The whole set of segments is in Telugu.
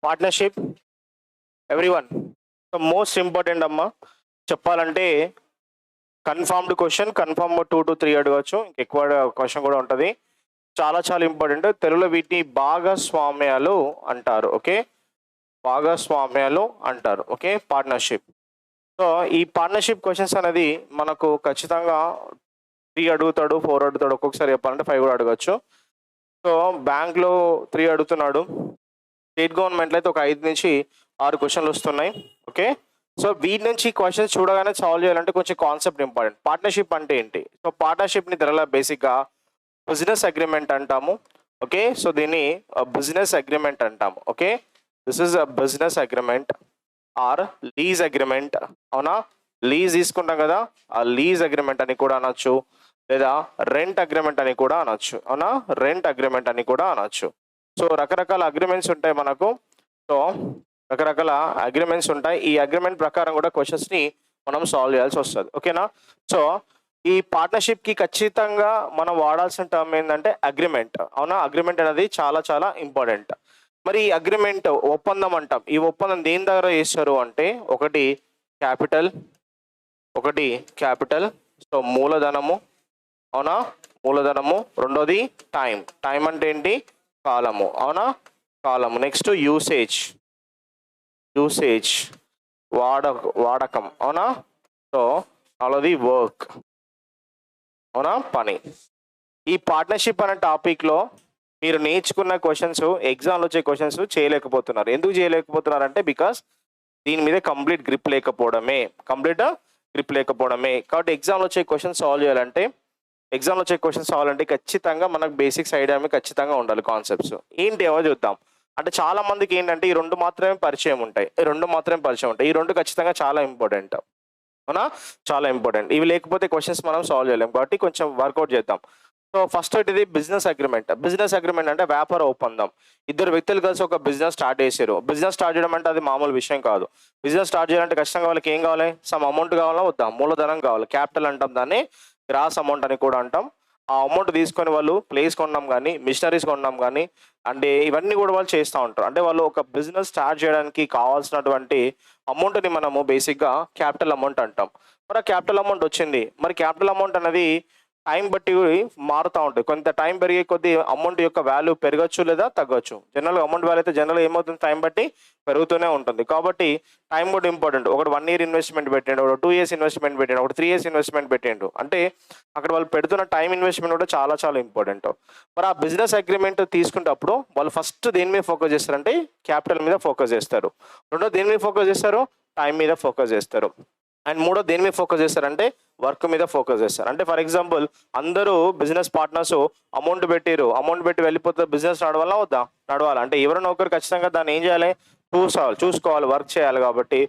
Partnership everyone. So most important అమ్మా చెప్పాలంటే కన్ఫర్మ్డ్ క్వశ్చన్, కన్ఫర్మ్ 2 to 3 అడగవచ్చు, ఇంకెక్కువ క్వశ్చన్ కూడా ఉంటుంది. చాలా చాలా ఇంపార్టెంట్. తెలుగులో వీటిని భాగస్వామ్యాలు అంటారు. ఓకే, భాగస్వామ్యాలు అంటారు. Okay, partnership. సో ఈ పార్ట్నర్షిప్ క్వశ్చన్స్ అనేది మనకు ఖచ్చితంగా 3 అడుగుతాడు, 4 అడుగుతాడు, ఒక్కొక్కసారి చెప్పాలంటే 5 కూడా అడగచ్చు. సో బ్యాంక్లో 3 అడుగుతున్నాడు, స్టేట్ గవర్నమెంట్లో అయితే ఒక 5 నుంచి 6 క్వశ్చన్లు వస్తున్నాయి. ఓకే, సో వీటి నుంచి క్వశ్చన్స్ చూడగానే సాల్వ్ చేయాలంటే కొంచెం కాన్సెప్ట్ ఇంపార్టెంట్. పార్ట్నర్షిప్ అంటే ఏంటి? సో పార్ట్నర్షిప్ని తెరలా బేసిక్గా బిజినెస్ అగ్రిమెంట్ అంటాము. ఓకే, సో దీన్ని బిజినెస్ అగ్రిమెంట్ అంటాము. Okay, this is a business agreement or lease agreement. అవునా, లీజ్ తీసుకుంటాం కదా, ఆ లీజ్ అగ్రిమెంట్ అని కూడా అనొచ్చు, లేదా రెంట్ అగ్రిమెంట్ అని కూడా అనొచ్చు. అవునా, రెంట్ అగ్రిమెంట్ అని కూడా అనొచ్చు. సో రకరకాల అగ్రిమెంట్స్ ఉంటాయి మనకు. సో రకరకాల అగ్రిమెంట్స్ ఉంటాయి. ఈ అగ్రిమెంట్ ప్రకారం కూడా క్వశ్చన్స్ని మనం సాల్వ్ చేయాల్సి వస్తుంది. ఓకేనా. సో ఈ పార్ట్నర్షిప్కి ఖచ్చితంగా మనం వాడాల్సిన టర్మ్ ఏంటంటే అగ్రిమెంట్. అవునా, అగ్రిమెంట్ అనేది చాలా చాలా ఇంపార్టెంట్. మరి ఈ అగ్రిమెంట్ ఒప్పందం అంటాం. ఈ ఒప్పందం దేని దగ్గర చేస్తారు అంటే ఒకటి క్యాపిటల్, సో మూలధనము. అవునా, మూలధనము. రెండోది టైం అంటే ఏంటి? కాలము. అవునా, కాలము. నెక్స్ట్ యూసేజ్, వాడకం. అవునా, సో నాలుగోది వర్క్. అవునా, పని. ఈ పార్ట్నర్షిప్ అనే టాపిక్లో మీరు నేర్చుకున్న క్వశ్చన్స్, ఎగ్జామ్లో వచ్చే క్వశ్చన్స్ చేయలేకపోతున్నారు. ఎందుకు చేయలేకపోతున్నారు అంటే బికాస్ దీని మీద కంప్లీట్ గ్రిప్ లేకపోవడమే. కాబట్టి ఎగ్జామ్లో వచ్చే క్వశ్చన్స్ సాల్వ్ చేయాలంటే ఖచ్చితంగా మనకు బేసిక్స్ ఐడియా ఖచ్చితంగా ఉండాలి. కాన్సెప్ట్స్ ఏంటి ఏమో చూద్దాం. అంటే చాలా మందికి ఏంటంటే ఈ రెండు మాత్రమే పరిచయం ఉంటాయి. ఈ రెండు ఖచ్చితంగా చాలా ఇంపార్టెంట్. అవునా, చాలా ఇంపార్టెంట్. ఇవి లేకపోతే క్వశ్చన్స్ మనం సాల్వ్ చేయలేం. కాబట్టి కొంచెం వర్కౌట్ చేద్దాం. సో ఫస్ట్ ఇది బిజినెస్ అగ్రిమెంట్ అంటే వ్యాపార ఒప్పందం. ఇద్దరు వ్యక్తులు కలిసి ఒక బిజినెస్ స్టార్ట్ చేశారు. బిజినెస్ స్టార్ట్ చేయడం అంటే అది మామూలు విషయం కాదు. బిజినెస్ స్టార్ట్ చేయాలంటే ఖచ్చితంగా వాళ్ళకి ఏం కావాలి? సమ్ అమౌంట్ కావాలా వద్దా? మూలధనం కావాలి, క్యాపిటల్ అంటాం దాన్ని, గ్రాస్ అమౌంట్ అని కూడా అంటాం. ఆ అమౌంట్ తీసుకొని వాళ్ళు ప్లేస్ కొన్నాం కానీ, మిషనరీస్ కొన్నాం కానీ, అంటే ఇవన్నీ కూడా వాళ్ళు చేస్తూ ఉంటారు. అంటే వాళ్ళు ఒక బిజినెస్ స్టార్ట్ చేయడానికి కావాల్సినటువంటి అమౌంట్ని మనము బేసిక్గా క్యాపిటల్ అమౌంట్ అంటాం. మరి ఆ క్యాపిటల్ అమౌంట్ వచ్చింది. మరి క్యాపిటల్ అమౌంట్ అనేది టైం బట్టి మారుతూ ఉంటుంది. కొంత టైం పెరిగే కొద్దీ అమౌంట్ యొక్క వాల్యూ పెరగచ్చు లేదా తగ్గచ్చు. జనరల్గా అమౌంట్ వాల్యూ అయితే జనరల్గా ఏమవుతుంది? టైం బట్టి పెరుగుతూనే ఉంటుంది. కాబట్టి టైం కూడా ఇంపార్టెంట్. ఒకటి 1 year ఇన్వెస్ట్మెంట్ పెట్టండి, ఒక 2 years ఇన్వెస్ట్మెంట్ పెట్టండి, ఒక 3 years ఇన్వెస్ట్మెంట్ పెట్టండు. అంటే అక్కడ వాళ్ళు పెడుతున్న టైం ఇన్వెస్ట్మెంట్ కూడా చాలా చాలా ఇంపార్టెంట్. మరి ఆ బిజినెస్ అగ్రిమెంట్ తీసుకునేటప్పుడు వాళ్ళు ఫస్ట్ దేని మీద ఫోకస్ చేస్తారంటే క్యాపిటల్ మీద ఫోకస్ చేస్తారు. రెండో దేని మీద ఫోకస్ చేస్తారు? టైం మీద ఫోకస్ చేస్తారు. అండ్ మూడో దేని మీద ఫోకస్ చేస్తారంటే వర్క్ మీద ఫోకస్ చేస్తారు. అంటే ఫర్ ఎగ్జాంపుల్ అందరూ బిజినెస్ పార్ట్నర్స్ అమౌంట్ పెట్టి వెళ్ళిపోతే బిజినెస్ నడవాలా వద్దా? నడవాలి. అంటే ఎవరైనా ఒకరు ఖచ్చితంగా దాన్ని ఏం చేయాలి? చూసుకోవాలి, వర్క్ చేయాలి. కాబట్టి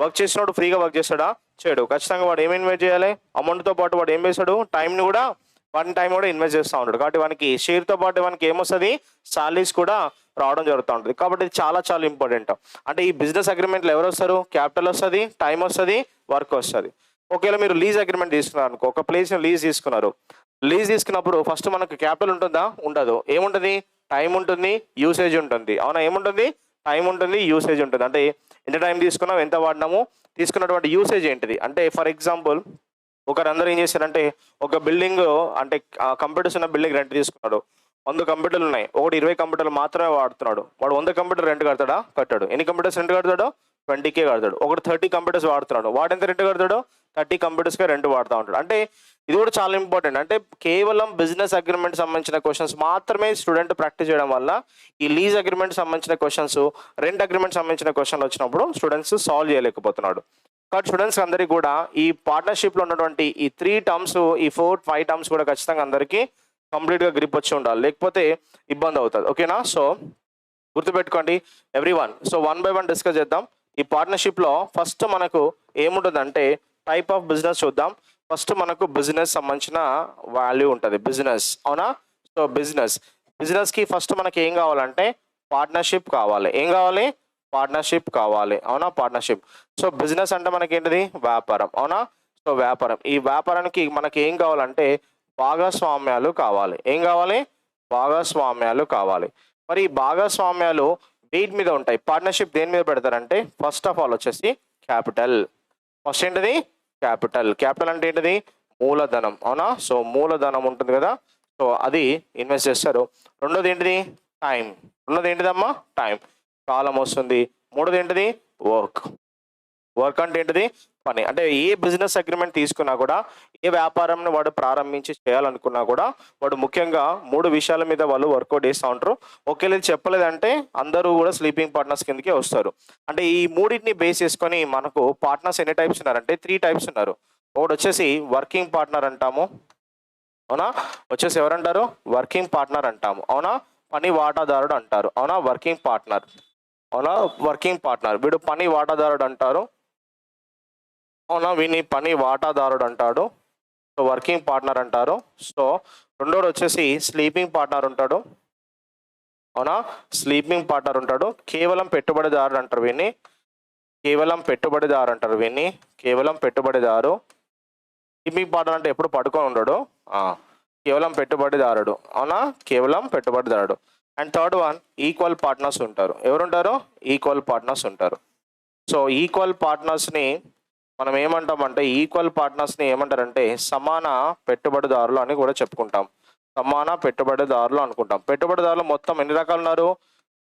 వర్క్ చేసినప్పుడు ఫ్రీగా వర్క్ చేస్తాడా? చేయడు. ఖచ్చితంగా వాడు ఏమి ఇన్వెస్ట్ చేయాలి? అమౌంట్తో పాటు వాడు ఏం చేస్తాడు? టైం కూడా ఇన్వెస్ట్ చేస్తూ ఉంటాడు. కాబట్టి వానికి షేర్తో పాటు వానికి ఏమొస్తుంది? సాలరీస్ కూడా రావడం జరుగుతూ ఉంటుంది. కాబట్టి ఇది చాలా చాలా ఇంపార్టెంట్. అంటే ఈ బిజినెస్ అగ్రిమెంట్లో ఎవరు వస్తారు? క్యాపిటల్ వస్తుంది, టైం వస్తుంది, వర్క్ వస్తుంది. ఒకవేళ మీరు లీజ్ అగ్రిమెంట్ తీసుకున్నారు అనుకో, ఒక ప్లేస్ని లీజ్ తీసుకున్నప్పుడు ఫస్ట్ మనకు క్యాపిటల్ ఉంటుందా? ఉండదు. ఏముంటుంది? టైం ఉంటుంది, యూసేజ్ ఉంటుంది. అవునా, ఏముంటుంది? టైం ఉంటుంది, యూసేజ్ ఉంటుంది. అంటే ఎంత టైం తీసుకున్నాం, ఎంత వాడినాము, తీసుకున్నటువంటి యూసేజ్ ఏంటిది. అంటే ఫర్ ఎగ్జాంపుల్ ఒకరందరూ ఏం చేశారంటే ఒక బిల్డింగ్, అంటే కంప్యూటర్స్ ఉన్న బిల్డింగ్ రెంట్ తీసుకున్నాడు. 100 కంప్యూటర్లు ఉన్నాయి, ఒకటి 20 కంప్యూటర్లు మాత్రమే వాడుతున్నాడు. వాడు 100 కంప్యూటర్ రెంట్ కడతాడా? కట్టాడు. ఎన్ని కంప్యూటర్స్ రెంట్ కడతాడు? 20K కడతాడు. ఒకటి 30 కంప్యూటర్స్ వాడుతున్నాడు, వాడు ఎంత రెంట్ కడతాడు? 30 కంప్యూటర్స్కే రెంట్ వాడుతూ ఉంటాడు. అంటే ఇది కూడా చాలా ఇంపార్టెంట్. అంటే కేవలం బిజినెస్ అగ్రిమెంట్ సంబంధించిన క్వశ్చన్స్ మాత్రమే స్టూడెంట్ ప్రాక్టీస్ చేయడం వల్ల ఈ లీజ్ అగ్రిమెంట్ సంబంధించిన క్వశ్చన్స్, రెంట్ అగ్రిమెంట్ సంబంధించిన క్వశ్చన్లు వచ్చినప్పుడు స్టూడెంట్స్ సాల్వ్ చేయలేకపోతున్నాడు. కాబట్టి స్టూడెంట్స్ అందరికీ కూడా ఈ పార్ట్నర్షిప్లో ఉన్నటువంటి ఈ 3 టర్మ్స్, ఈ 4-5 టర్మ్స్ కూడా ఖచ్చితంగా అందరికీ కంప్లీట్గా గ్రిప్ వచ్చి ఉండాలి, లేకపోతే ఇబ్బంది అవుతుంది. ఓకేనా. సో గుర్తుపెట్టుకోండి ఎవ్రీవన్. సో 1 by 1 డిస్కస్ చేద్దాం. ఈ పార్ట్నర్షిప్లో ఫస్ట్ మనకు ఏముంటుందంటే టైప్ ఆఫ్ బిజినెస్ చూద్దాం. ఫస్ట్ మనకు బిజినెస్ సంబంధించిన వాల్యూ ఉంటుంది. బిజినెస్. అవునా. సో బిజినెస్కి ఫస్ట్ మనకి ఏం కావాలంటే పార్ట్నర్షిప్ కావాలి. ఏం కావాలి? పార్ట్నర్షిప్ కావాలి. అవునా, పార్ట్నర్షిప్. సో బిజినెస్ అంటే మనకి ఏంటిది? వ్యాపారం. అవునా. సో వ్యాపారం. ఈ వ్యాపారానికి మనకి ఏం కావాలంటే భాగస్వామ్యాలు కావాలి. ఏం కావాలి? భాగస్వామ్యాలు కావాలి. మరి ఈ భాగస్వామ్యాలు వెయిట్ మీద ఉంటాయి. పార్ట్నర్షిప్ దేని మీద పెడతారంటే ఫస్ట్ ఆఫ్ ఆల్ వచ్చేసి క్యాపిటల్. ఫస్ట్ ఏంటిది క్యాపిటల్. క్యాపిటల్ అంటే ఏంటిది మూలధనం, అవునా. సో మూలధనం ఉంటుంది కదా, సో అది ఇన్వెస్ట్ చేస్తారు. రెండోది ఏంటిది టైం. రెండోది ఏంటిదమ్మా టైం, కాలం వస్తుంది. మూడోది ఏంటిది వర్క్. వర్క్ అంటే ఏంటిది పని. అంటే ఏ బిజినెస్ అగ్రిమెంట్ తీసుకున్నా కూడా, ఏ వ్యాపారంని వాడు ప్రారంభించి చేయాలనుకున్నా కూడా వాడు ముఖ్యంగా 3 విషయాల మీద వాళ్ళు వర్కౌట్ చేస్తూ ఉంటారు. ఒకవేళ ఇది చెప్పలేదంటే అందరూ కూడా స్లీపింగ్ పార్ట్నర్స్ కిందకే వస్తారు. అంటే ఈ మూడింటిని బేస్ చేసుకొని మనకు పార్ట్నర్స్ ఎన్ని టైప్స్ ఉన్నారంటే 3 టైప్స్ ఉన్నారు. ఒకటి వచ్చేసి వర్కింగ్ పార్ట్నర్ అంటాము, అవునా. వచ్చేసి ఎవరంటారు వర్కింగ్ పార్ట్నర్ అంటాము, అవునా. పని వాటాదారుడు అంటారు, అవునా. వర్కింగ్ పార్ట్నర్, అవునా. వర్కింగ్ పార్ట్నర్ వీడు పని వాటాదారుడు అంటారు, అవునా. వీని పని వాటాదారుడు అంటాడు, సో వర్కింగ్ పార్ట్నర్ అంటారు. సో రెండోడు వచ్చేసి స్లీపింగ్ పార్ట్నర్ ఉంటాడు, అవునా. స్లీపింగ్ పార్ట్నర్ ఉంటాడు. కేవలం పెట్టుబడిదారుడు అంటారు వీన్ని. కేవలం పెట్టుబడిదారు అంటారు వీన్ని. కేవలం పెట్టుబడిదారు. స్లీపింగ్ పార్ట్నర్ అంటే ఎప్పుడు పడుకొని ఉండడు, కేవలం పెట్టుబడిదారుడు, అవునా. కేవలం పెట్టుబడిదారుడు. And third one equal partners ఉంటారు. ఎవరుంటారు ఈక్వల్ పార్ట్నర్స్ ఉంటారు. సో ఈక్వల్ పార్ట్నర్స్ని మనం ఏమంటామంటే ఈక్వల్ పార్ట్నర్స్ని ఏమంటారంటే సమాన పెట్టుబడిదారులు అని కూడా చెప్పుకుంటాం. సమాన పెట్టుబడిదారులు అనుకుంటాం. పెట్టుబడిదారులు మొత్తం ఎన్ని రకాలు ఉన్నారు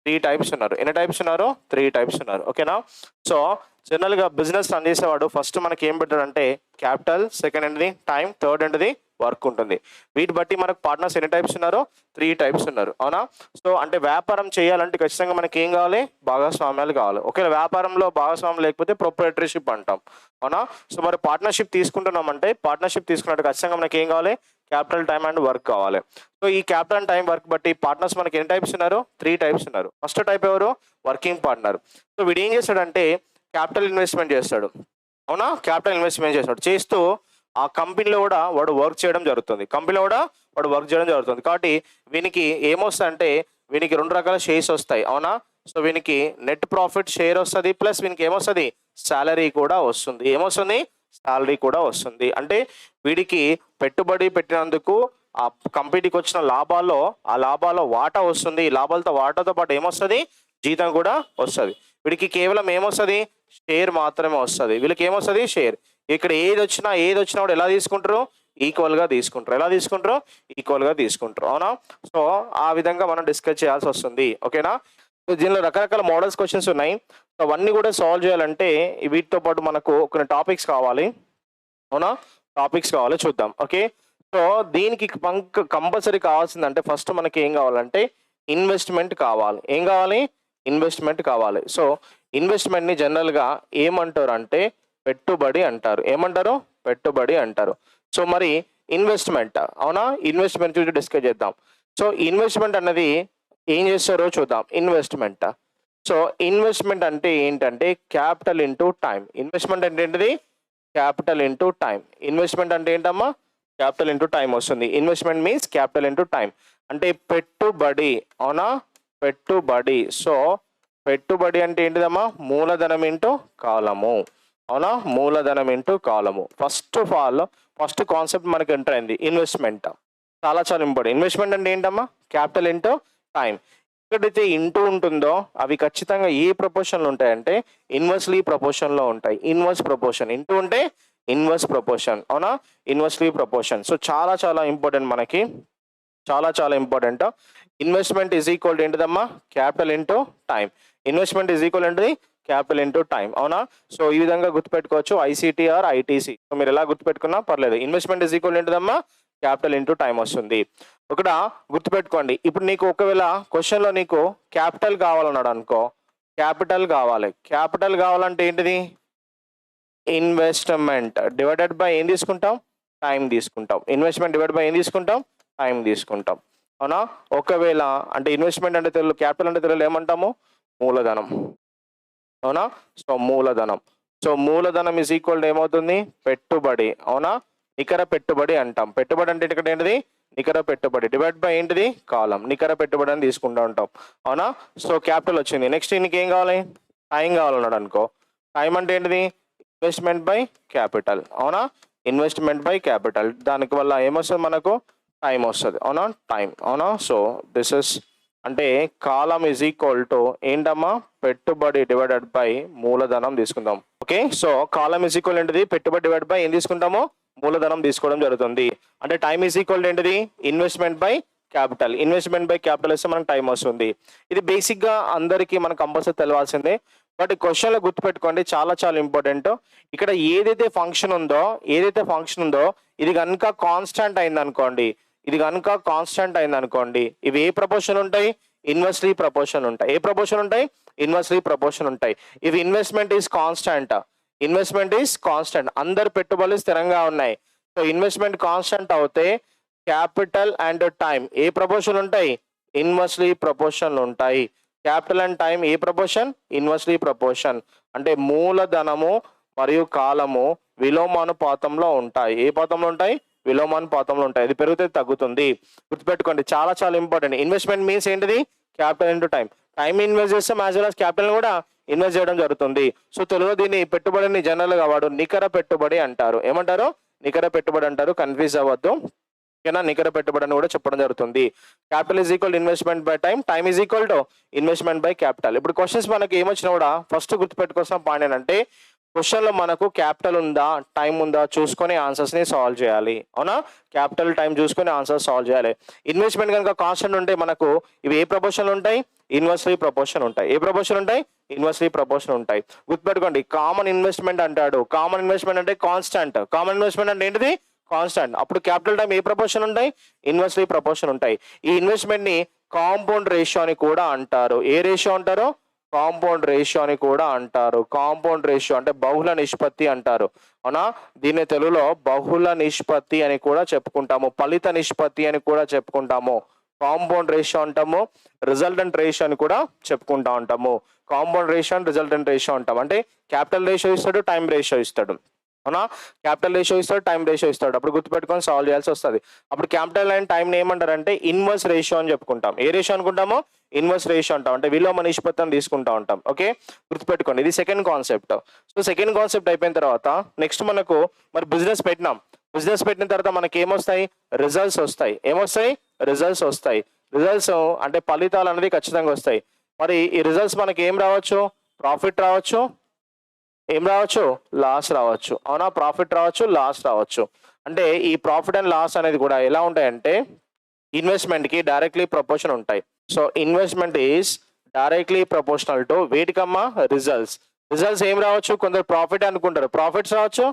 3 టైప్స్ ఉన్నారు. ఎన్ని టైప్స్ ఉన్నారు 3 టైప్స్ ఉన్నారు, ఓకేనా. సో జనరల్గా బిజినెస్ రన్ చేసేవాడు ఫస్ట్ మనకి ఏం పెట్టాడంటే క్యాపిటల్, సెకండ్ ఏంటిది టైం, థర్డ్ ఏంటిది వర్క్ ఉంటుంది. వీటి బట్టి మనకు పార్ట్నర్స్ ఎన్ని టైప్స్ ఉన్నారు 3 టైప్స్ ఉన్నారు, అవునా. సో అంటే వ్యాపారం చేయాలంటే ఖచ్చితంగా మనకి ఏం కావాలి భాగస్వామ్యాలు కావాలి. ఒకవేళ వ్యాపారంలో భాగస్వామ్యం లేకపోతే ప్రొప్రైటరీషిప్ అంటాం, అవునా. సో మరి పార్ట్నర్షిప్ తీసుకుంటున్నామంటే పార్ట్నర్షిప్ తీసుకున్నట్టు ఖచ్చితంగా మనకి ఏం కావాలి క్యాపిటల్, టైం అండ్ వర్క్ కావాలి. సో ఈ క్యాపిటల్ అండ్ టైం వర్క్ బట్టి పార్ట్నర్స్ మనకి ఎన్ని టైప్స్ ఉన్నారు 3 టైప్స్ ఉన్నారు. ఫస్ట్ టైప్ ఎవరు వర్కింగ్ పార్ట్నర్. సో వీడు ఏం చేస్తాడంటే క్యాపిటల్ ఇన్వెస్ట్మెంట్ చేస్తాడు, అవునా. క్యాపిటల్ ఇన్వెస్ట్మెంట్ చేస్తాడు. చేస్తూ ఆ కంపెనీలో కూడా వాడు వర్క్ చేయడం జరుగుతుంది. కంపెనీలో కూడా వాడు వర్క్ చేయడం జరుగుతుంది. కాబట్టి వీనికి ఏమొస్తుందంటే వీనికి 2 రకాల షేర్స్ వస్తాయి, అవునా. సో వీనికి నెట్ ప్రాఫిట్ షేర్ వస్తుంది, ప్లస్ వీనికి ఏమొస్తుంది శాలరీ కూడా వస్తుంది. ఏమొస్తుంది శాలరీ కూడా వస్తుంది. అంటే వీడికి పెట్టుబడి పెట్టినందుకు ఆ కంపెనీకి వచ్చిన లాభాల్లో ఆ లాభాల్లో వాటా వస్తుంది. ఈ లాభాలతో వాటాతో పాటు ఏమొస్తుంది జీతం కూడా వస్తుంది. వీడికి కేవలం ఏమొస్తుంది షేర్ మాత్రమే వస్తుంది. వీళ్ళకి ఏమొస్తుంది షేర్. ఇక్కడ ఏది వచ్చినా కూడా ఎలా తీసుకుంటారు ఈక్వల్గా తీసుకుంటారు. ఎలా తీసుకుంటారు ఈక్వల్గా తీసుకుంటారు, అవునా. సో ఆ విధంగా మనం డిస్కస్ చేయాల్సి వస్తుంది, ఓకేనా. సో దీనిలో రకరకాల మోడల్స్ క్వశ్చన్స్ ఉన్నాయి. సో అవన్నీ కూడా సాల్వ్ చేయాలంటే వీటితో పాటు మనకు కొన్ని టాపిక్స్ కావాలి, అవునా. టాపిక్స్ కావాలి చూద్దాం, ఓకే. సో దీనికి కంపల్సరీ కావాల్సిందంటే ఫస్ట్ మనకి ఏం కావాలంటే ఇన్వెస్ట్మెంట్ కావాలి. ఏం కావాలి ఇన్వెస్ట్మెంట్ కావాలి. సో ఇన్వెస్ట్మెంట్ని జనరల్గా ఏమంటారు అంటే పెట్టుబడి అంటారు. ఏమంటారు పెట్టుబడి అంటారు. సో మరి ఇన్వెస్ట్మెంట్, అవునా. ఇన్వెస్ట్మెంట్ గురించి డిస్కస్ చేద్దాం. సో ఇన్వెస్ట్మెంట్ అన్నది ఏం చేస్తారో చూద్దాం. ఇన్వెస్ట్మెంట్, సో ఇన్వెస్ట్మెంట్ అంటే ఏంటంటే క్యాపిటల్ ఇంటూ టైం. ఇన్వెస్ట్మెంట్ అంటే ఏంటిది క్యాపిటల్ ఇంటూ టైం. ఇన్వెస్ట్మెంట్ అంటే ఏంటమ్మా క్యాపిటల్ ఇంటూ టైం వస్తుంది. Investment means capital into time. అంటే పెట్టుబడి, అవునా. పెట్టుబడి. సో పెట్టుబడి అంటే ఏంటిదమ్మా మూలధనం ఇంటూ కాలము, అవునా. మూలధనం ఇంటూ కాలము. First of all first concept మనకి ఎంటర్ అయింది ఇన్వెస్ట్మెంట్. చాలా చాలా ఇంపార్టెంట్. ఇన్వెస్ట్మెంట్ అంటే ఏంటమ్మా క్యాపిటల్ ఇంటూ టైం. ఎక్కడైతే ఇంటూ ఉంటుందో అవి ఖచ్చితంగా ఏ ప్రపోర్షన్లో ఉంటాయంటే ఇన్వర్స్లీ ప్రపోర్షన్లో ఉంటాయి. Inverse proportion. ఇంటూ ఉంటే ఇన్వర్స్ ప్రపోర్షన్, అవునా. Inversely proportion. సో చాలా చాలా ఇంపార్టెంట్ మనకి, చాలా చాలా ఇంపార్టెంట్. ఇన్వెస్ట్మెంట్ ఈజ్ ఈక్వల్ ఏంటిదమ్మా capital into time. Investment is equal ఏంటిది క్యాపిటల్ ఇంటూ టైం, అవునా. సో ఈ విధంగా గుర్తుపెట్టుకోవచ్చు ఐసీటీ ఆర్ ఐటీసీ. సో మీరు ఎలా గుర్తుపెట్టుకున్నా పర్లేదు. ఇన్వెస్ట్మెంట్ ఈజ్ ఈక్వల్ ఏంటిదమ్మా క్యాపిటల్ ఇంటూ టైం వస్తుంది. ఒకట గుర్తుపెట్టుకోండి. ఇప్పుడు నీకు ఒకవేళ క్వశ్చన్లో నీకు క్యాపిటల్ కావాలన్నాడు అనుకో, క్యాపిటల్ కావాలి. క్యాపిటల్ కావాలంటే ఏంటిది ఇన్వెస్ట్మెంట్ డివైడెడ్ బై ఏం తీసుకుంటాం టైం తీసుకుంటాం. ఇన్వెస్ట్మెంట్ డివైడ్ బై ఏం తీసుకుంటాం టైం తీసుకుంటాం, అవునా. ఒకవేళ అంటే ఇన్వెస్ట్మెంట్ అంటే తెలుగు, క్యాపిటల్ అంటే తెలుగులో ఏమంటాము మూలధనం, అవునా. సో మూలధనం. సో మూలధనం ఇస్ ఈక్వల్ ఏమవుతుంది పెట్టుబడి, అవునా. నికర పెట్టుబడి అంటాం. పెట్టుబడి అంటే ఇక్కడ ఏంటిది నికర పెట్టుబడి డివైడ్ బై ఏంటిది కాలం. నికర పెట్టుబడి అని తీసుకుంటూ ఉంటాం, అవునా. సో క్యాపిటల్ వచ్చింది. నెక్స్ట్ నీకు ఏం కావాలి టైం కావాలన్నాడు అనుకో. టైం అంటే ఏంటిది ఇన్వెస్ట్మెంట్ బై క్యాపిటల్, అవునా. Investment by capital. దానికి వల్ల ఏమొస్తుంది మనకు టైం వస్తుంది, అవునా. టైం, అవునా. సో దిస్ ఇస్ అంటే కాలం ఈజ్ ఈక్వల్ టు ఏంటమ్మా, పెట్టుబడి డివైడెడ్ బై మూలధనం తీసుకుందాం. Okay, so column is equal ఏంటిది, పెట్టుబడి డివైడ్ బై ఏం తీసుకుంటామో, మూలధనం తీసుకోవడం జరుగుతుంది. అంటే టైం ఈజ్ ఈక్వల్ ఏంటిది, investment by capital. Investment by capital ఇస్తే మనకు టైం వస్తుంది. ఇది బేసిక్గా అందరికీ మనకు కంపల్సరీ తెలవాల్సిందే. బట్ క్వశ్చన్లో గుర్తుపెట్టుకోండి, చాలా చాలా ఇంపార్టెంట్. ఇక్కడ ఏదైతే ఫంక్షన్ ఉందో ఇది కనుక కాన్స్టెంట్ అయిందనుకోండి, ఇవి ఏ ప్రపోర్షన్ ఉంటాయి, ఇన్వర్స్లీ ప్రపోర్షన్ ఉంటాయి. ఏ ప్రపోర్షన్ ఉంటాయి, ఇన్వర్స్లీ ప్రపోర్షన్ ఉంటాయి. ఇవి ఇన్వెస్ట్మెంట్ ఈజ్ కాన్స్టెంట్, అందరు పెట్టుబడులు స్థిరంగా ఉన్నాయి. సో ఇన్వెస్ట్మెంట్ కాన్స్టెంట్ అవుతే capital and time A proportion ఉంటాయి, ఇన్వర్స్లీ ప్రపోర్షన్ ఉంటాయి. Capital and time A proportion, inversely proportion. అంటే మూలధనము మరియు కాలము విలోమానుపాతంలో ఉంటాయి. ఏ పాతంలో ఉంటాయి, విలోమానుపాతంలో ఉంటాయి. ఇది పెరిగితే తగ్గుతుంది, గుర్తుపెట్టుకోండి, చాలా చాలా ఇంపార్టెంట్. ఇన్వెస్ట్మెంట్ మీన్స్ ఏంటిది, capital into time. Time invest చేస్తాం, యాజ్ వెల్ యాజ్ క్యాపిటల్ కూడా ఇన్వెస్ట్ చేయడం జరుగుతుంది. సో తెలుగులో దీన్ని పెట్టుబడిని జనరల్గా వాడు నికర పెట్టుబడి అంటారు. ఏమంటారు, నికర పెట్టుబడి అంటారు. కన్ఫ్యూజ్ అవ్వద్దు, ఓకేనా. నికర పెట్టుబడి అని కూడా చెప్పడం జరుగుతుంది. Capital is equal investment by time is equal to investment by capital. ఇప్పుడు క్వశ్చన్స్ మనకి ఏమొచ్చినా కూడా ఫస్ట్ గుర్తుపెట్టుకోవాల్సిన పాయింట్ ఏంటంటే, క్వశ్చన్లో మనకు క్యాపిటల్ ఉందా, టైం ఉందా చూసుకొని ఆన్సర్స్ని సాల్వ్ చేయాలి. అవునా, క్యాపిటల్ టైం చూసుకొని ఆన్సర్స్ సాల్వ్ చేయాలి. ఇన్వెస్ట్మెంట్ కనుక కాన్స్టెంట్ ఉంటే మనకు ఇవి ఏ ప్రపోర్షన్లు ఉంటాయి, ఇన్వర్స్లీ ప్రపోర్షన్ ఉంటాయి. ఏ ప్రపోర్షన్ ఉంటాయి, ఇన్వర్స్లీ ప్రపోర్షన్ ఉంటాయి. గుర్తుపెట్టుకోండి, కామన్ ఇన్వెస్ట్మెంట్ అంటాడు. కామన్ ఇన్వెస్ట్మెంట్ అంటే కాన్స్టెంట్. కామన్ ఇన్వెస్ట్మెంట్ అంటే ఏంటిది, కాన్స్టెంట్. అప్పుడు క్యాపిటల్ టైం ఏ ప్రపోర్షన్ ఉంటాయి, ఇన్వర్స్లీ ప్రపోర్షన్ ఉంటాయి. ఈ ఇన్వెస్ట్మెంట్ ని కాంపౌండ్ రేషియో అని కూడా అంటారు. ఏ రేషియో అంటారు, కాంపౌండ్ రేషియో అని కూడా అంటారు. కాంపౌండ్ రేషియో అంటే బహుళ నిష్పత్తి అంటారు. అవునా, దీన్ని తెలుగులో బహుళ నిష్పత్తి అని కూడా చెప్పుకుంటాము, ఫలిత నిష్పత్తి అని కూడా చెప్పుకుంటాము. కాంపౌండ్ రేషియో అంటాము, రిజల్టెంట్ రేషియో అని కూడా చెప్పుకుంటా ఉంటాము. Compound ratio and resultant ratio అంటాం. అంటే క్యాపిటల్ రేషియో ఇస్తాడు, టైం రేషియో ఇస్తాడు. అవునా, క్యాపిటల్ రేషియో ఇస్తాడు, టైం రేషియో ఇస్తాడు. అప్పుడు గుర్తుపెట్టుకొని సాల్వ్ చేయాల్సి వస్తుంది. అప్పుడు క్యాపిటల్ అండ్ టైం ఏమంటారంటే ఇన్వర్స్ రేషియో అని చెప్పుకుంటాం. ఏ రేషియో అనుకుంటామో, ఇన్వర్స్ రేషియో అంటాం. అంటే విలోమ నిష్పత్తిని తీసుకుంటా ఉంటాం. ఓకే, గుర్తుపెట్టుకోండి, ఇది second concept. So second concept అయిపోయిన తర్వాత నెక్స్ట్ మనకు మరి బిజినెస్ పెట్టినాం. బిజినెస్ పెట్టిన తర్వాత మనకి ఏమొస్తాయి, రిజల్ట్స్ వస్తాయి. ఏమొస్తాయి, రిజల్ట్స్ వస్తాయి. రిజల్ట్స్ అంటే ఫలితాలు అనేది ఖచ్చితంగా వస్తాయి. మరి ఈ రిజల్ట్స్ మనకి ఏం రావచ్చు, ప్రాఫిట్ రావచ్చు, ఏం రావచ్చు, లాస్ రావచ్చు. అవునా, ప్రాఫిట్ రావచ్చు, లాస్ రావచ్చు. అంటే ఈ ప్రాఫిట్ అండ్ లాస్ అనేది కూడా ఎలా ఉంటాయంటే ఇన్వెస్ట్మెంట్కి డైరెక్ట్లీ ప్రపోర్షన్ ఉంటాయి. So investment is directly proportional to వేటికమ్మా, రిజల్ట్స్. రిజల్ట్స్ ఏం రావచ్చు, కొందరు ప్రాఫిట్ అనుకుంటారు, ప్రాఫిట్స్ రావచ్చు,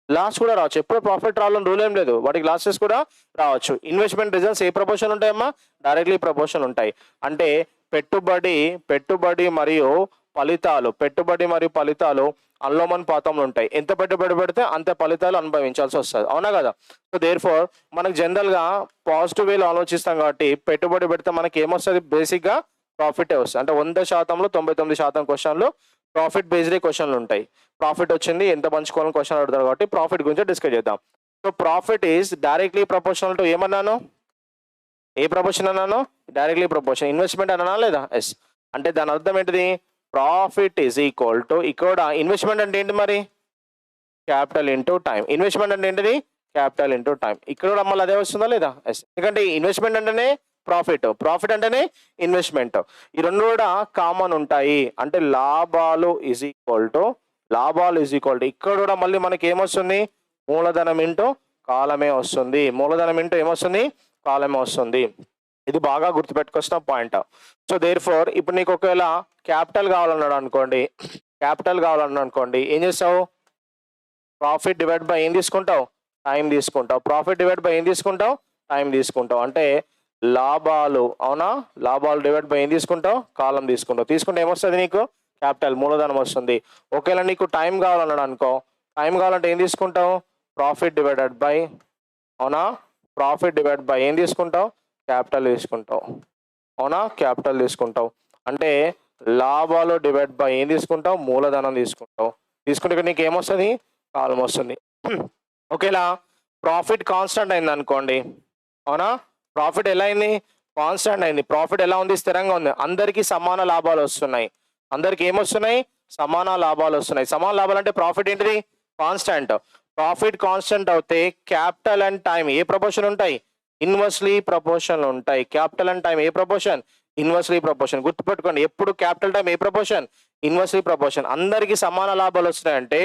లాస్ కూడా రావచ్చు. ఎప్పుడు ప్రాఫిట్ రావాలని రూల్ ఏం లేదు, వాటికి లాసెస్ కూడా రావచ్చు. ఇన్వెస్ట్మెంట్ రిజల్ట్స్ ఏ ప్రపోర్షన్ ఉంటాయమ్మా, డైరెక్ట్లీ ప్రపోర్షన్ ఉంటాయి. అంటే పెట్టుబడి మరియు ఫలితాలు అనులోమానుపాతంలో ఉంటాయి. ఎంత పెట్టుబడి పెడితే అంత ఫలితాలు అనుభవించాల్సి వస్తుంది. అవునా కదా. సో దేర్ ఫోర్ మనకు జనరల్గా పాజిటివ్ వేలో ఆలోచిస్తాం కాబట్టి పెట్టుబడి పెడితే మనకి ఏమొస్తుంది, బేసిక్గా ప్రాఫిటే వస్తుంది. అంటే 100%లో 99% క్వశ్చన్లు ప్రాఫిట్ బేస్డ్ క్వశ్చన్లు ఉంటాయి. ప్రాఫిట్ వచ్చింది, ఎంత పంచుకోవాలని క్వశ్చన్ అడుగుతారు కాబట్టి ప్రాఫిట్ గురించి డిస్కస్ చేద్దాం. So profit is directly proportional to ఏమన్నాను, ఏ ప్రపోర్షన్ అన్నాను, డైరెక్ట్లీ ప్రపోర్షన్. ఇన్వెస్ట్మెంట్ అన్నా లేదా, ఎస్. అంటే దాని అర్థం ఏంటిది, ప్రాఫిట్ ఈజ్ ఈక్వల్ టు, ఇక్కడ ఇన్వెస్ట్మెంట్ అంటే ఏంటి మరి, క్యాపిటల్ ఇంటూ టైం. ఇన్వెస్ట్మెంట్ అంటే ఏంటిది, క్యాపిటల్ ఇంటూ టైం. ఇక్కడ కూడా మళ్ళీ అదే వస్తుందా లేదా, ఎస్. ఎందుకంటే ఇన్వెస్ట్మెంట్ అంటేనే ప్రాఫిట్ అంటేనే ఇన్వెస్ట్మెంట్. ఈ రెండు కూడా కామన్ ఉంటాయి. అంటే లాభాలు ఈజ్ ఈక్వల్ టు ఇక్కడ కూడా మళ్ళీ మనకి ఏమొస్తుంది, మూలధనం ఇంటూ కాలమే వస్తుంది. మూలధనం ఇంటూ ఏమొస్తుంది, కాలమే వస్తుంది. ఇది బాగా గుర్తుపెట్టుకొచ్చిన పాయింట్. సో దేర్ ఫోర్ ఇప్పుడు నీకు ఒకవేళ క్యాపిటల్ కావాలన్నాడు అనుకోండి, ఏం చేస్తావు, ప్రాఫిట్ డివైడ్ బై ఏం తీసుకుంటావు, టైం తీసుకుంటావు. ప్రాఫిట్ డివైడ్ బై ఏం తీసుకుంటావు, టైం తీసుకుంటావు. అంటే లాభాలు, అవునా, లాభాలు డివైడ్ బై ఏం తీసుకుంటావు, కాలం తీసుకుంటావు. తీసుకుంటే ఏమొస్తుంది నీకు, క్యాపిటల్ మూలధనం వస్తుంది. ఒకవేళ నీకు టైం కావాలన్నాడు అనుకో, టైం కావాలంటే ఏం తీసుకుంటావు, ప్రాఫిట్ డివైడెడ్ బై, అవునా, ప్రాఫిట్ డివైడ్ బై ఏం తీసుకుంటావు, క్యాపిటల్ తీసుకుంటావు. అవునా, క్యాపిటల్ తీసుకుంటావు. అంటే లాభాలు డివైడ్ బై ఏం తీసుకుంటావు, మూలధనం తీసుకుంటావు. తీసుకుంటే ఇక్కడ నీకు ఏమొస్తుంది, కాలం వస్తుంది. ఓకేలా ప్రాఫిట్ కాన్స్టెంట్ అయింది అనుకోండి, అవునా, ప్రాఫిట్ ఎలా అయింది, కాన్స్టెంట్ అయింది. ప్రాఫిట్ ఎలా ఉంది, స్థిరంగా ఉంది. అందరికీ సమాన లాభాలు వస్తున్నాయి. అందరికి ఏమొస్తున్నాయి, సమాన లాభాలు వస్తున్నాయి. సమాన లాభాలు అంటే ప్రాఫిట్ ఏంటిది, కాన్స్టెంట్. ప్రాఫిట్ కాన్స్టెంట్ అవుతే capital and time A proportion ఉంటాయి, ఇన్వర్స్లీ ప్రపోర్షన్ ఉంటాయి. Capital and time A proportion, inversely proportion. గుర్తుపెట్టుకోండి, ఎప్పుడు క్యాపిటల్ టైం ఏ ప్రపోర్షన్? Inversely proportion. అందరికీ సమాన లాభాలు వస్తున్నాయంటే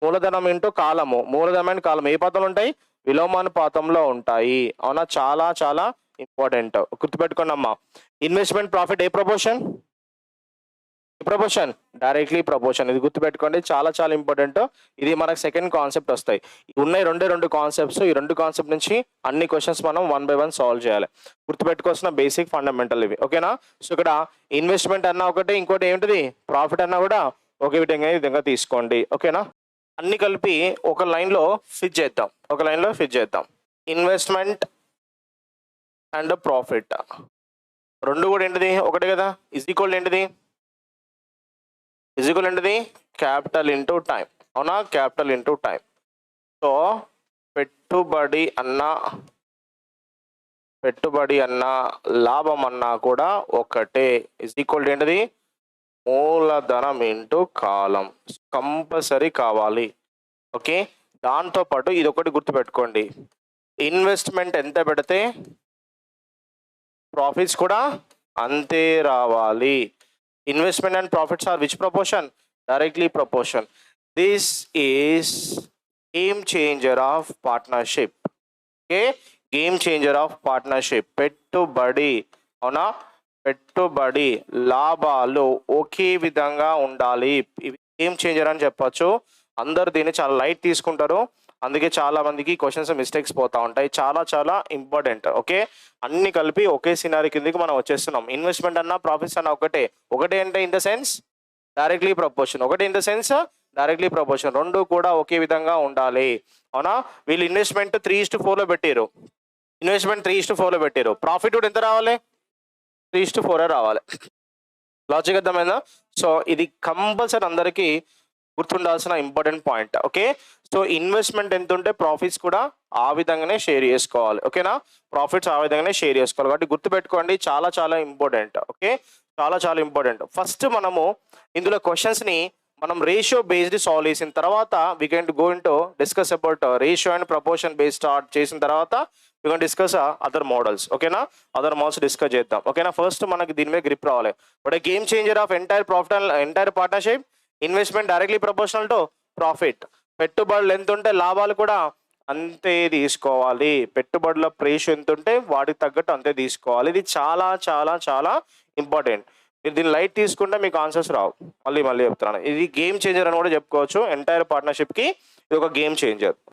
మూలధనం ఇంటూ కాలము, మూలధనం అండ్ కాలం ఏ పాతంలో ఉంటాయి? విలోమానుపాతంలో ఉంటాయి. అవునా? చాలా చాలా ఇంపార్టెంట్. గుర్తుపెట్టుకోండి అమ్మా. ఇన్వెస్ట్మెంట్ ప్రాఫిట్ ఏ ప్రపోర్షన్? Proportion directly proportion. ఇది గుర్తుపెట్టుకోండి, చాలా చాలా ఇంపార్టెంట్. ఇది మనకు సెకండ్ కాన్సెప్ట్ వస్తాయి. ఉన్నాయి రెండు కాన్సెప్ట్స్. ఈ రెండు కాన్సెప్ట్ నుంచి అన్ని క్వశ్చన్స్ మనం 1 by 1 సాల్వ్ చేయాలి. గుర్తుపెట్టుకోవాల్సిన బేసిక్ ఫండమెంటల్ ఇవి. ఓకేనా? సో ఇక్కడ ఇన్వెస్ట్మెంట్ అన్నా ఒకటి, ఇంకోటి ఏంటిది ప్రాఫిట్ అన్నా కూడా ఒకే విధంగా తీసుకోండి. ఓకేనా? అన్ని కలిపి ఒక లైన్లో ఫిట్ చేద్దాం. ఇన్వెస్ట్మెంట్ అండ్ ప్రాఫిట్ రెండు కూడా ఏంటిది? ఒకటే కదా. ఈజ్ ఈక్వల్ ఏంటిది? Capital into time. అవునా? Capital into time. సో పెట్టుబడి అన్నా లాభం అన్నా కూడా ఒకటే. ఇజ్ ఈక్వల్ ఏంటిది? మూలధనం ఇంటూ కాలం. కంపల్సరీ కావాలి. ఓకే, దాంతోపాటు ఇది ఒకటి గుర్తుపెట్టుకోండి, ఇన్వెస్ట్మెంట్ ఎంత పెడితే ప్రాఫిట్స్ కూడా అంతే రావాలి. Investment and profits are which proportion? Directly proportion. This is game changer of partnership. Okay, game changer of partnership. పెట్టుబడి, అవునా? పెట్టుబడి లాభాలు ఒకే విధంగా ఉండాలి. గేమ్ చేంజర్ అని చెప్పొచ్చు. అందరు దీన్ని చాలా లైట్ తీసుకుంటారు, అందుకే చాలా మందికి క్వశ్చన్స్ మిస్టేక్స్ పోతా ఉంటాయి. చాలా చాలా ఇంపార్టెంట్. ఓకే, అన్ని కలిపి ఒకే సినారీ కిందకి మనం వచ్చేస్తున్నాం. ఇన్వెస్ట్మెంట్ అన్న ప్రాఫిట్స్ అన్న ఒకటే అంటే in the sense directly proportion. రెండు కూడా ఒకే విధంగా ఉండాలి. అవునా? వీళ్ళు ఇన్వెస్ట్మెంట్ 3:4 లో పెట్టారు. ప్రాఫిట్ కూడా ఎంత రావాలి? 3:4 రావాలి. లాజిక్ అర్థమైందా? సో ఇది కంపల్సరీ అందరికీ గుర్తుండాల్సిన important point. Okay, so investment ఎంత ఉంటే ప్రాఫిట్స్ కూడా ఆ విధంగానే షేర్ చేసుకోవాలి. ఓకేనా? ప్రాఫిట్స్ ఆ విధంగానే షేర్ చేసుకోవాలి. కాబట్టి గుర్తుపెట్టుకోండి, చాలా చాలా ఇంపార్టెంట్. ఓకే, చాలా చాలా ఇంపార్టెంట్. ఫస్ట్ మనము ఇందులో క్వశ్చన్స్ని మనం రేషియో బేస్డ్ సాల్వ్ చేసిన తర్వాత we can go into discuss about ratio and proportion based start చేసిన తర్వాత we can discuss other models. ఓకేనా? అదర్ మోడల్స్ డిస్కస్ చేద్దాం. ఓకేనా? ఫస్ట్ మనకి దీని మీద గ్రిప్ రావాలి. But game changer of entire profit and entire partnership, investment directly proportional to profit. పెట్టుబడులు ఎంత ఉంటే లాభాలు కూడా అంతే తీసుకోవాలి. పెట్టుబడుల రేషియో ఎంత ఉంటే వాటికి తగ్గట్టు అంతే తీసుకోవాలి. ఇది చాలా చాలా చాలా ఇంపార్టెంట్. మీరు దీన్ని లైట్ తీసుకుంటే మీకు ఆన్సర్స్ రావు. మళ్ళీ చెప్తున్నాను, ఇది గేమ్ చేంజర్ అని కూడా చెప్పుకోవచ్చు. ఎంటైర్ పార్ట్నర్షిప్కి ఇది ఒక గేమ్ చేంజర్.